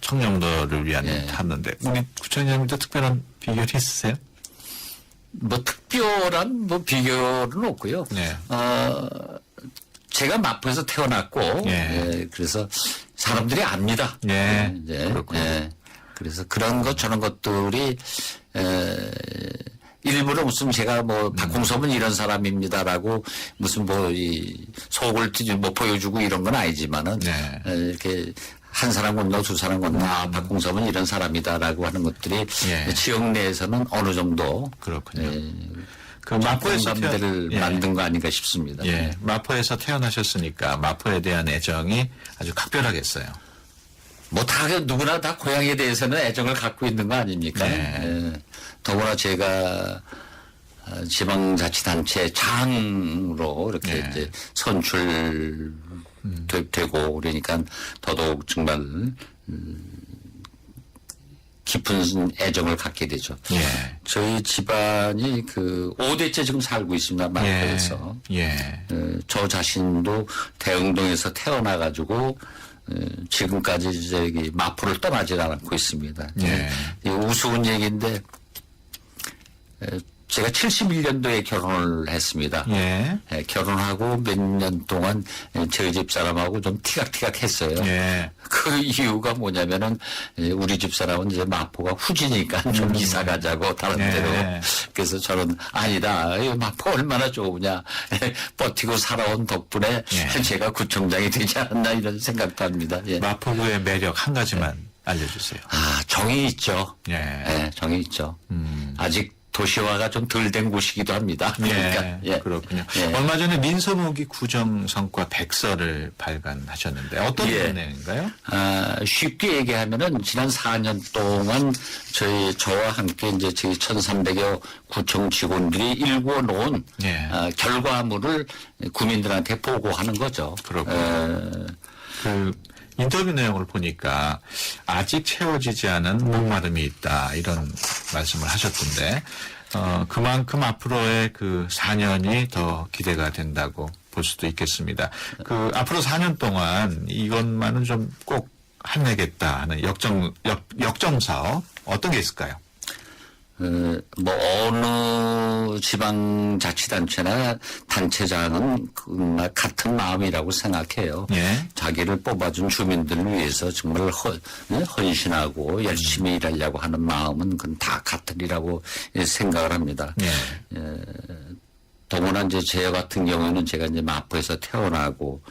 [SPEAKER 1] 청렴도를 위한
[SPEAKER 8] 예.
[SPEAKER 1] 하는데 우리 구청장님도 특별한 비결이 있으세요?
[SPEAKER 8] 특별한 비결은 없고요.
[SPEAKER 1] 네.
[SPEAKER 8] 제가 마포에서 태어났고,
[SPEAKER 1] 예.
[SPEAKER 8] 예, 그래서 사람들이 압니다.
[SPEAKER 1] 예.
[SPEAKER 8] 그렇군요. 예. 그래서 그런 것 저런 것들이 일부러 무슨 제가 박홍섭은 이런 사람입니다라고 무슨 속을 보여주고 이런 건 아니지만은
[SPEAKER 1] 네.
[SPEAKER 8] 이렇게 한 사람 건너 두 사람 건너 박공섭은 이런 사람이다라고 하는 것들이
[SPEAKER 1] 예.
[SPEAKER 8] 지역 내에서는 어느 정도
[SPEAKER 1] 그렇군요. 그
[SPEAKER 8] 마포에서 공감대를
[SPEAKER 1] 예.
[SPEAKER 8] 만든 거 아닌가 싶습니다.
[SPEAKER 1] 예. 마포에서 태어나셨으니까 마포에 대한 애정이 아주 각별하겠어요.
[SPEAKER 8] 뭐 다 누구나 다 고향에 대해서는 애정을 갖고 있는 거 아닙니까?
[SPEAKER 1] 네.
[SPEAKER 8] 예. 더구나 제가 지방자치단체 장으로 이렇게
[SPEAKER 1] 네.
[SPEAKER 8] 이제 선출되고 그러니까 더더욱 정말 깊은 애정을 갖게 되죠.
[SPEAKER 1] 예.
[SPEAKER 8] 저희 집안이 그 5대째 지금 살고 있습니다. 마포에서.
[SPEAKER 1] 예.
[SPEAKER 8] 저 자신도 대흥동에서 태어나가지고 지금까지 저기 마포를 떠나질 않고 있습니다.
[SPEAKER 1] 예.
[SPEAKER 8] 이 우스운 얘기인데 제가 71년도에 결혼을 했습니다.
[SPEAKER 1] 예.
[SPEAKER 8] 결혼하고 몇 년 동안 저희 집 사람하고 좀 티각티각했어요.
[SPEAKER 1] 예.
[SPEAKER 8] 그 이유가 뭐냐면은 우리 집 사람은 이제 마포가 후지니까 좀 이사 가자고 다른
[SPEAKER 1] 예.
[SPEAKER 8] 데로. 그래서 저는 아니다. 이 마포 얼마나 좋으냐. 버티고 살아온 덕분에
[SPEAKER 1] 예.
[SPEAKER 8] 제가 구청장이 되지 않았나 이런 생각도 합니다. 예.
[SPEAKER 1] 마포구의 매력 한 가지만 알려주세요.
[SPEAKER 8] 정이 있죠.
[SPEAKER 1] 예.
[SPEAKER 8] 예, 정이 있죠. 아직 도시화가 좀 덜 된 곳이기도 합니다. 그러니까,
[SPEAKER 1] 예, 그렇군요.
[SPEAKER 8] 예.
[SPEAKER 1] 얼마 전에 민서무기 구정성과 백서를 발간하셨는데 어떤
[SPEAKER 8] 예.
[SPEAKER 1] 내용인가요?
[SPEAKER 8] 쉽게 얘기하면은 지난 4년 동안 저와 함께 이제 저희 1,300여 구청 직원들이 일구어 놓은
[SPEAKER 1] 예.
[SPEAKER 8] 결과물을 국민들한테 보고하는 거죠.
[SPEAKER 1] 그렇군요. 그 인터뷰 내용을 보니까 아직 채워지지 않은 목마름이 있다 이런 말씀을 하셨던데 그만큼 앞으로의 그 4년이 더 기대가 된다고 볼 수도 있겠습니다. 그 앞으로 4년 동안 이것만은 좀 꼭 해내겠다 하는 역정 사업 어떤 게 있을까요?
[SPEAKER 8] 뭐 어느 지방자치단체나 단체장은 같은 마음이라고 생각해요.
[SPEAKER 1] 예.
[SPEAKER 8] 자기를 뽑아준 주민들을 위해서 정말 헌신하고 열심히 일하려고 하는 마음은 그건 다 같으리라고 생각을 합니다.
[SPEAKER 1] 예.
[SPEAKER 8] 더구나 이제 제 같은 경우에는 제가 이제 마포에서 태어나고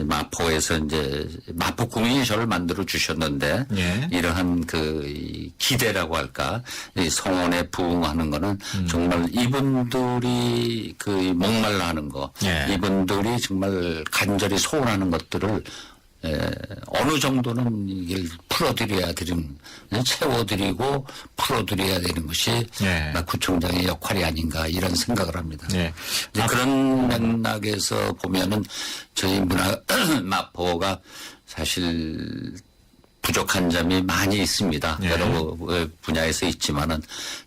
[SPEAKER 8] 마포에서 이제 마포 구민이 저를 만들어 주셨는데
[SPEAKER 1] 예.
[SPEAKER 8] 이러한 이 기대라고 할까 이 성원에 부응하는 거는 정말 이분들이 그 목말라 하는 거
[SPEAKER 1] 예.
[SPEAKER 8] 이분들이 정말 간절히 소원하는 것들을 어느 정도는 이걸 풀어드려야 되는, 채워드리고 풀어드려야 되는 것이
[SPEAKER 1] 예.
[SPEAKER 8] 구청장의 역할이 아닌가 이런 생각을 합니다.
[SPEAKER 1] 예.
[SPEAKER 8] 이제 그런 맥락에서 보면은 저희 마포가 사실 부족한 점이 많이 있습니다.
[SPEAKER 1] 예.
[SPEAKER 8] 여러 분야에서 있지만은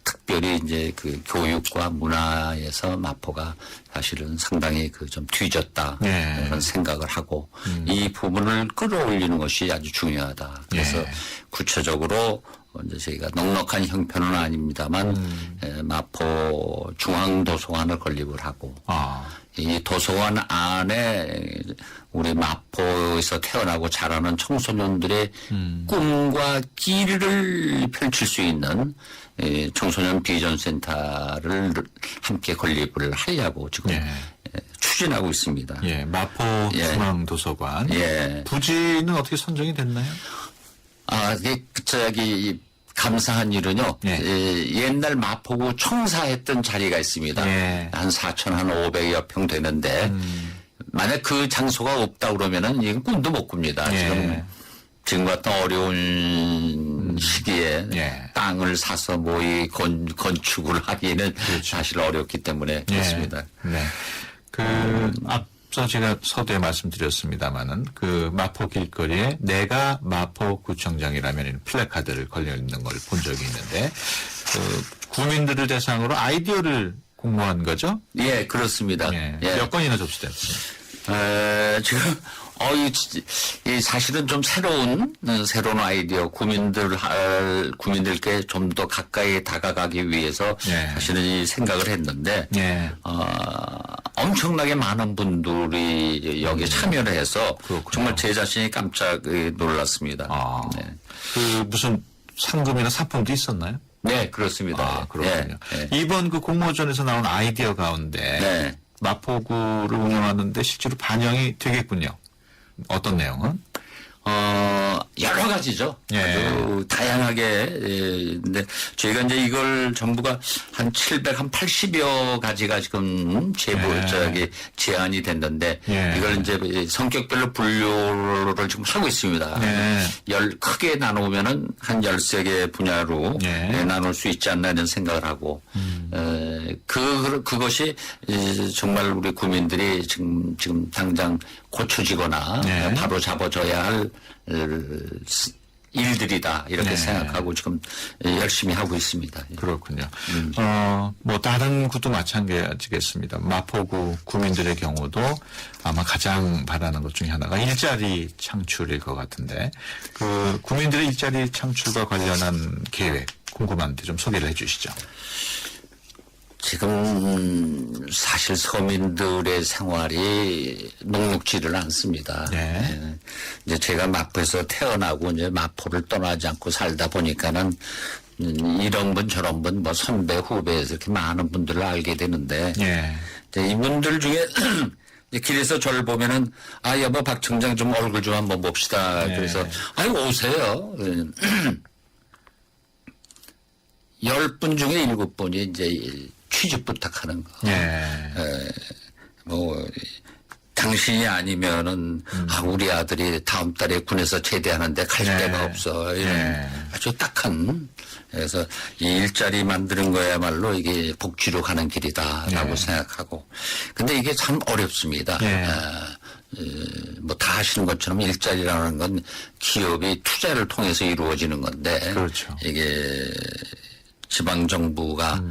[SPEAKER 8] 특별히 이제 그 교육과 문화에서 마포가 사실은 상당히 좀 뒤졌다.
[SPEAKER 1] 예.
[SPEAKER 8] 그런 생각을 하고 이 부분을 끌어올리는 것이 아주 중요하다. 그래서
[SPEAKER 1] 예.
[SPEAKER 8] 구체적으로 이제 저희가 넉넉한 형편은 아닙니다만 마포 중앙도서관을 건립을 하고 이 도서관 안에 우리 마포에서 태어나고 자라는 청소년들의 꿈과 길을 펼칠 수 있는 청소년 비전센터를 함께 건립을 하려고 지금
[SPEAKER 1] 예.
[SPEAKER 8] 추진하고 있습니다.
[SPEAKER 1] 예. 마포
[SPEAKER 8] 예.
[SPEAKER 1] 중앙도서관.
[SPEAKER 8] 예.
[SPEAKER 1] 부지는 어떻게 선정이 됐나요?
[SPEAKER 8] 저기 감사한 일은요.
[SPEAKER 1] 예.
[SPEAKER 8] 옛날 마포구 청사했던 자리가 있습니다.
[SPEAKER 1] 예.
[SPEAKER 8] 한 4,500여 평 되는데 만약 그 장소가 없다 그러면은 이건 꿈도 못 꿉니다.
[SPEAKER 1] 예.
[SPEAKER 8] 지금 같은 어려운 시기에
[SPEAKER 1] 예.
[SPEAKER 8] 땅을 사서 이 건축을 하기에는
[SPEAKER 1] 그렇죠.
[SPEAKER 8] 사실 어렵기 때문에 그렇습니다.
[SPEAKER 1] 네. 앞서 제가 서두에 말씀드렸습니다만은 그 마포 길거리에 내가 마포 구청장이라면 이런 플래카드를 걸려 있는 걸 본 적이 있는데 구민들을 대상으로 아이디어를 공모한 거죠?
[SPEAKER 8] 예, 그렇습니다.
[SPEAKER 1] 예.
[SPEAKER 8] 예.
[SPEAKER 1] 몇 건이나 접수됐어요?
[SPEAKER 8] 지금 이 사실은 좀 새로운 아이디어 구민들께 좀 더 가까이 다가가기 위해서
[SPEAKER 1] 예.
[SPEAKER 8] 사실은 이 생각을 했는데
[SPEAKER 1] 예.
[SPEAKER 8] 엄청나게 많은 분들이 여기에 참여를 해서
[SPEAKER 1] 그렇군요.
[SPEAKER 8] 정말 제 자신이 깜짝 놀랐습니다. 네.
[SPEAKER 1] 그 무슨 상금이나 상품도 있었나요?
[SPEAKER 8] 네, 그렇습니다.
[SPEAKER 1] 그렇군요.
[SPEAKER 8] 예.
[SPEAKER 1] 이번 그 공모전에서 나온 아이디어 가운데
[SPEAKER 8] 네.
[SPEAKER 1] 마포구를 운영하는데 실제로 반영이 되겠군요. 어떤 내용은?
[SPEAKER 8] 여러 가지죠.
[SPEAKER 1] 예.
[SPEAKER 8] 아주 다양하게. 근데 저희가 이제 이걸 전부가 한 780여 가지가 지금 저기 제안이 됐는데
[SPEAKER 1] 예.
[SPEAKER 8] 이걸 이제 성격별로 분류를 지금 하고 있습니다. 크게 나누면은 한 13개 분야로 나눌 수 있지 않나 이런 생각을 하고 그것이 정말 우리 국민들이 지금 당장 고쳐지거나 바로 잡아줘야 할 일들이다 이렇게 생각하고 지금 열심히 하고 있습니다.
[SPEAKER 1] 그렇군요. 뭐 다른 구도 마찬가지겠습니다. 마포구 구민들의 경우도 아마 가장 바라는 것 중에 하나가 일자리 창출일 것 같은데 그 구민들의 일자리 창출과 관련한 계획 궁금한데 좀 소개를 해주시죠.
[SPEAKER 8] 지금 사실 서민들의 생활이 녹록지를 않습니다. 이제 제가 마포에서 태어나고 이제 마포를 떠나지 않고 살다 보니까는 이런 분 저런 분 뭐 선배 후배에서 이렇게 많은 분들을 알게 되는데 이분들 중에 길에서 저를 보면은 아 여보 박 청장 좀 얼굴 좀 한번 봅시다. 그래서 아니 오세요. 10분 중에 7분이 이제 취직 부탁하는 거. 뭐 당신이 아니면은 우리 아들이 다음 달에 군에서 제대하는데 갈 데가 없어. 이런 아주 딱한. 그래서 이 일자리 만드는 거야말로 이게 복지로 가는 길이다라고 생각하고. 근데 이게 참 어렵습니다. 뭐 다 하시는 것처럼 일자리라는 건 기업이 투자를 통해서 이루어지는 건데.
[SPEAKER 1] 그렇죠.
[SPEAKER 8] 이게 지방정부가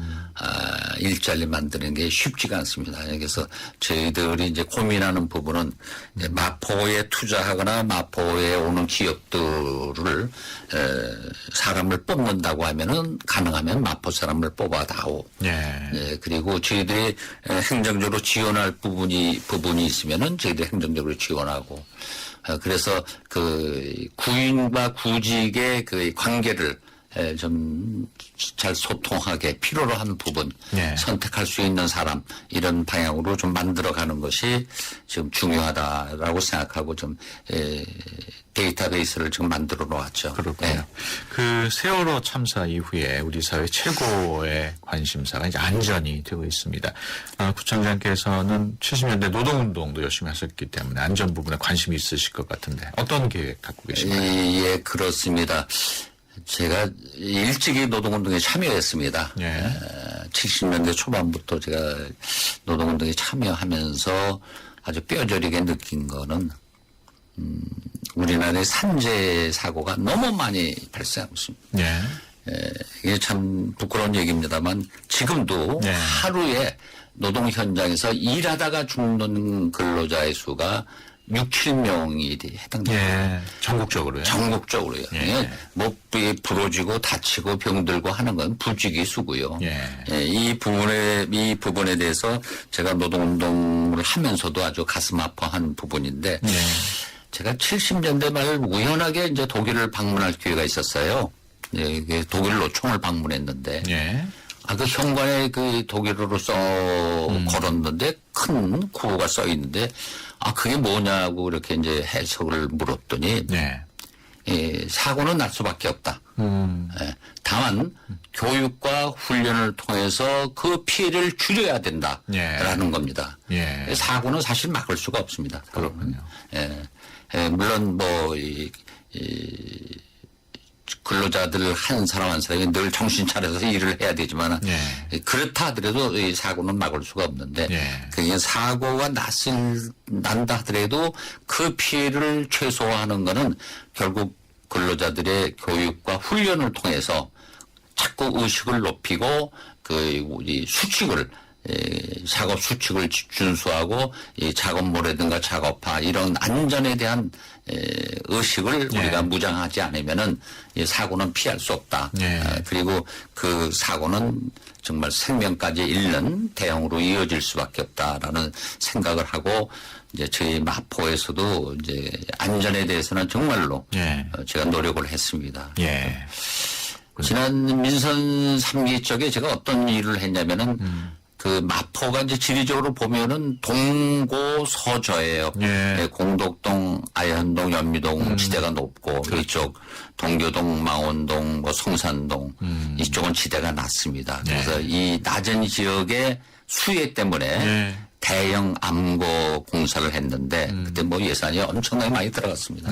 [SPEAKER 8] 일자리 만드는 게 쉽지가 않습니다. 그래서 저희들이 이제 고민하는 부분은 이제 마포에 투자하거나 마포에 오는 기업들을 사람을 뽑는다고 하면은 가능하면 마포 사람을 뽑아다오. 그리고 저희들이 행정적으로 지원할 부분이 있으면은 저희들이 행정적으로 지원하고. 그래서 그 구인과 구직의 그 관계를 좀 잘 소통하게 필요로 한 부분 선택할 수 있는 사람 이런 방향으로 좀 만들어가는 것이 지금 중요하다라고 생각하고 좀 데이터베이스를 지금 만들어 놓았죠.
[SPEAKER 1] 그렇군요. 그 세월호 참사 이후에 우리 사회 최고의 관심사가 이제 안전이 되고 있습니다. 구청장께서는 70년대 노동운동도 열심히 하셨기 때문에 안전 부분에 관심이 있으실 것 같은데 어떤 계획 갖고 계신가요?
[SPEAKER 8] 예, 그렇습니다. 제가 일찍이 노동운동에 참여했습니다. 70년대 초반부터 제가 노동운동에 참여하면서 아주 뼈저리게 느낀 거는 우리나라의 산재 사고가 너무 많이 발생하고 있습니다. 이게 참 부끄러운 얘기입니다만 지금도 하루에 노동 현장에서 일하다가 죽는 근로자의 수가 6, 7명이 해당됩니다.
[SPEAKER 1] 전국적으로요?
[SPEAKER 8] 전국적으로요. 목이 부러지고 다치고 병들고 하는 건 부직이수고요. 이 부분에 대해서 제가 노동운동을 하면서도 아주 가슴 아파하는 부분인데 제가 70년대 말 우연하게 이제 독일을 방문할 기회가 있었어요. 독일 노총을 방문했는데 그 현관에 그 독일어로 걸었는데 큰 구호가 써 있는데 그게 뭐냐고 이렇게 이제 해석을 물었더니 사고는 날 수밖에 없다. 다만 교육과 훈련을 통해서 그 피해를 줄여야 된다라는 겁니다. 사고는 사실 막을 수가 없습니다.
[SPEAKER 1] 그렇군요.
[SPEAKER 8] 물론 뭐 근로자들 한 사람 한 사람이 늘 정신 차려서 일을 해야 되지만 그렇다 하더라도 이 사고는 막을 수가 없는데 그게 사고가 난다 하더라도 그 피해를 최소화하는 거는 결국 근로자들의 교육과 훈련을 통해서 자꾸 의식을 높이고 이 수칙을 작업 수칙을 준수하고 이 작업물이라든가 작업화 이런 안전에 대한 의식을 우리가 무장하지 않으면은 이 사고는 피할 수 없다. 그리고 그 사고는 정말 생명까지 잃는 대형으로 이어질 수밖에 없다라는 생각을 하고 이제 저희 마포에서도 이제 안전에 대해서는 정말로 제가 노력을 했습니다. 지난 민선 3기 쪽에 제가 어떤 일을 했냐면은 그 마포가 이제 지리적으로 보면은 동고서저예요.
[SPEAKER 1] 예.
[SPEAKER 8] 공덕동, 아현동, 연미동 지대가 높고 이쪽 동교동, 망원동, 뭐 성산동 이쪽은 지대가 낮습니다. 그래서 이 낮은 지역의 수해 때문에 대형 암고 공사를 했는데 그때 뭐 예산이 엄청나게 많이 들어갔습니다.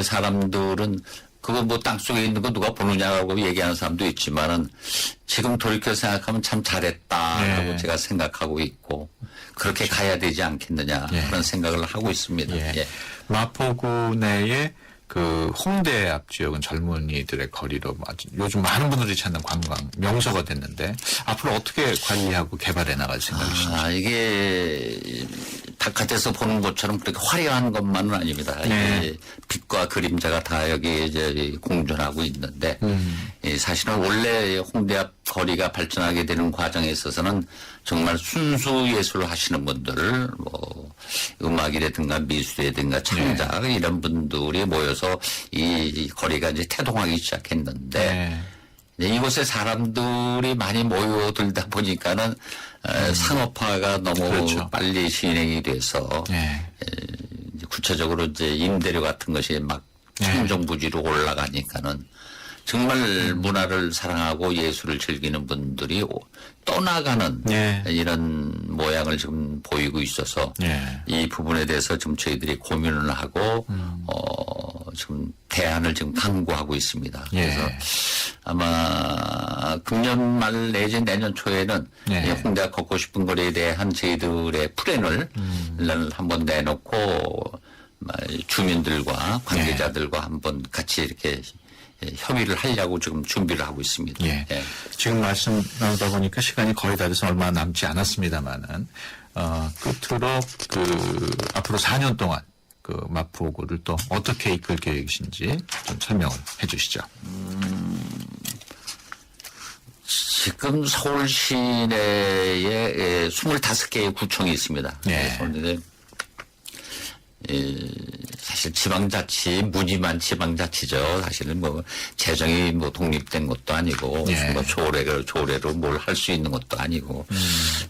[SPEAKER 8] 사람들은 그거 뭐 땅속에 있는 거 누가 보느냐고 얘기하는 사람도 있지만은 지금 돌이켜 생각하면 참 잘했다라고 제가 생각하고 있고 그렇게 가야 되지 않겠느냐 그런 생각을 하고 있습니다. 예.
[SPEAKER 1] 마포구 내에 그 홍대 앞 지역은 젊은이들의 거리로 아주 요즘 많은 분들이 찾는 관광 명소가 됐는데 앞으로 어떻게 관리하고 개발해 나갈 생각이신지?
[SPEAKER 8] 이게 바깥에서 보는 것처럼 그렇게 화려한 것만은 아닙니다. 이게 빛과 그림자가 다 여기 이제 공존하고 있는데 사실은 원래 홍대 앞 거리가 발전하게 되는 과정에 있어서는 정말 순수 예술을 하시는 분들, 뭐 음악이라든가 미술이라든가 창작 이런 분들이 모여서 이 거리가 이제 태동하기 시작했는데 이곳에 사람들이 많이 모여들다 보니까는 상업화가 너무 빨리 진행이 돼서 이제 구체적으로 이제 임대료 같은 것이 막 천정부지로 올라가니까는 정말 문화를 사랑하고 예술을 즐기는 분들이 떠나가는 이런 모양을 지금 보이고 있어서 이 부분에 대해서 지금 저희들이 고민을 하고 지금 대안을 지금 강구하고 있습니다. 그래서 아마 금년 말 내지 내년 초에는 홍대가 걷고 싶은 거리에 대한 저희들의 플랜을 한번 내놓고 주민들과 관계자들과 한번 같이 이렇게 협의를 하려고 지금 준비를 하고 있습니다.
[SPEAKER 1] 지금 말씀 나누다 보니까 시간이 거의 다 돼서 얼마 남지 않았습니다만은 끝으로 그 앞으로 4년 동안 그 마포구를 또 어떻게 이끌 계획이신지 좀 설명을 해주시죠.
[SPEAKER 8] 지금 서울 시내에 25개의 구청이 있습니다. 그런데 사실 지방자치, 무지만 지방자치죠. 사실은 뭐 재정이 뭐 독립된 것도 아니고 뭐 조례로 뭘 할 수 있는 것도 아니고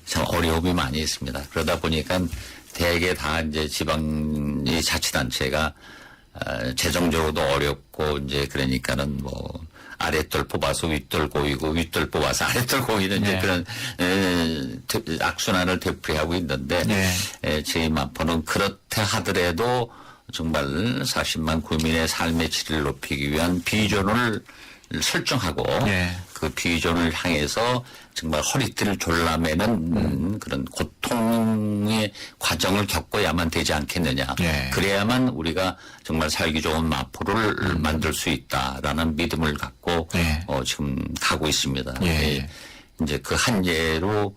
[SPEAKER 8] 참 어려움이 많이 있습니다. 그러다 보니까 대개 다 이제 지방 이 자치단체가 재정적으로도 어렵고 이제 그러니까는 뭐 아랫돌 뽑아서 윗돌 고이고 윗돌 뽑아서 아랫돌 고이는 이제 그런 악순환을 되풀이하고 있는데 저희 마포는 그렇다 하더라도 정말 40만 구민의 삶의 질을 높이기 위한 비전을 설정하고 그 비전을 향해서 정말 허리띠를 졸라매는 그런 고통의 과정을 겪어야만 되지 않겠느냐. 그래야만 우리가 정말 살기 좋은 마포를 만들 수 있다라는 믿음을 갖고 지금 가고 있습니다. 이제 그 한 예로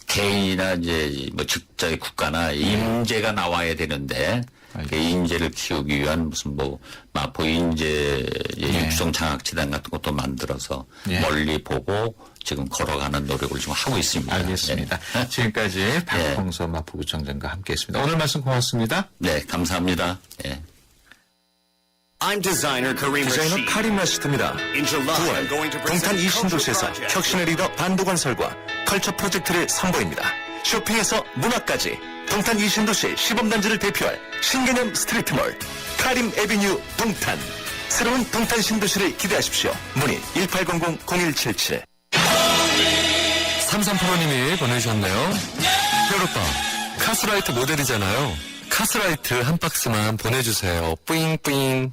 [SPEAKER 8] 개인이나 이제 뭐 직자의 국가나 임제가 나와야 되는데 그 인재를 키우기 위한 무슨 뭐 마포 인재 육성 장학재단 같은 것도 만들어서 멀리 보고 지금 걸어가는 노력을 좀 하고 있습니다.
[SPEAKER 1] 알겠습니다. 지금까지 박홍서 마포구청장과 함께했습니다. 오늘 말씀 고맙습니다.
[SPEAKER 8] 네, 감사합니다.
[SPEAKER 6] I'm 디자이너 카림 라시드입니다. 9월 동탄 이신도시에서 혁신의 리더 반도건설과 컬처 프로젝트를 선보입니다. 쇼핑에서 문화까지 동탄 이신도시 시범단지를 대표할 신개념 스트리트몰 카림 에비뉴 동탄. 새로운 동탄 신도시를 기대하십시오. 문의 1800-0177.
[SPEAKER 9] 3385님이 보내주셨네요. 별오빠, 카스라이트 모델이잖아요. 카스라이트 한 박스만 보내주세요. 뿌잉뿌잉.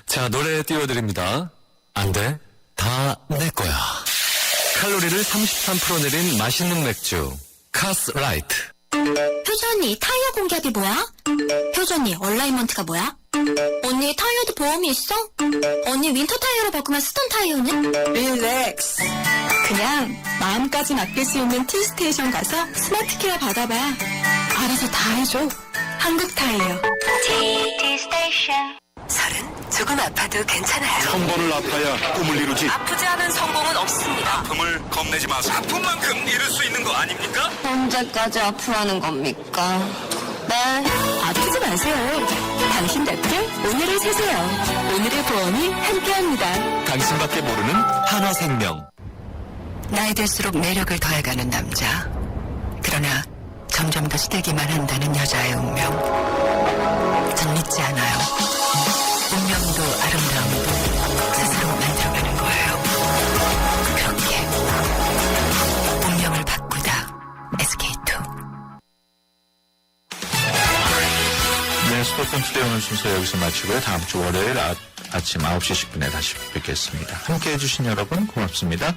[SPEAKER 9] 자, 노래 띄워드립니다. 안 돼. 다 내 거야. 칼로리를 33% 내린 맛있는 맥주. 카스라이트.
[SPEAKER 4] 효전이 타이어 공개합이 뭐야? 효전이 얼라이먼트가 뭐야? 언니 타이어도 보험이 있어? 언니 윈터 타이어로 바꾸면 쓰던 타이어는?
[SPEAKER 2] 릴렉스. 그냥 마음까지 맡길 수 있는 티스테이션 가서 스마트 케어 받아봐. 알아서 다 해줘. 한국 타이어.
[SPEAKER 4] 티스테이션.
[SPEAKER 10] 30 조금 아파도 괜찮아요.
[SPEAKER 6] 1000번을 아파야 꿈을 이루지.
[SPEAKER 10] 아프지 않은 성공은 없습니다.
[SPEAKER 6] 아픔을 겁내지 마세요. 아픈 만큼 이룰 수 있는 거 아닙니까?
[SPEAKER 4] 언제까지 아프라는 겁니까? 네.
[SPEAKER 2] 아프지 마세요. 당신 곁에 오늘을 세세요. 오늘의 보험이 함께합니다.
[SPEAKER 6] 당신밖에 모르는 한화생명.
[SPEAKER 10] 나이 들수록 매력을 더해가는 남자. 그러나 점점 더 시들기만 한다는 여자의 운명. 전 믿지 않아요. 운명도 아름다움도 스스로 만들어가는 거예요. 그렇게 운명을 바꾸다. SK2.
[SPEAKER 1] 네, 수도권 투데이 오늘 순서 여기서 마치고요. 다음 주 월요일 아침 9시 10분에 다시 뵙겠습니다. 함께해 주신 여러분 고맙습니다.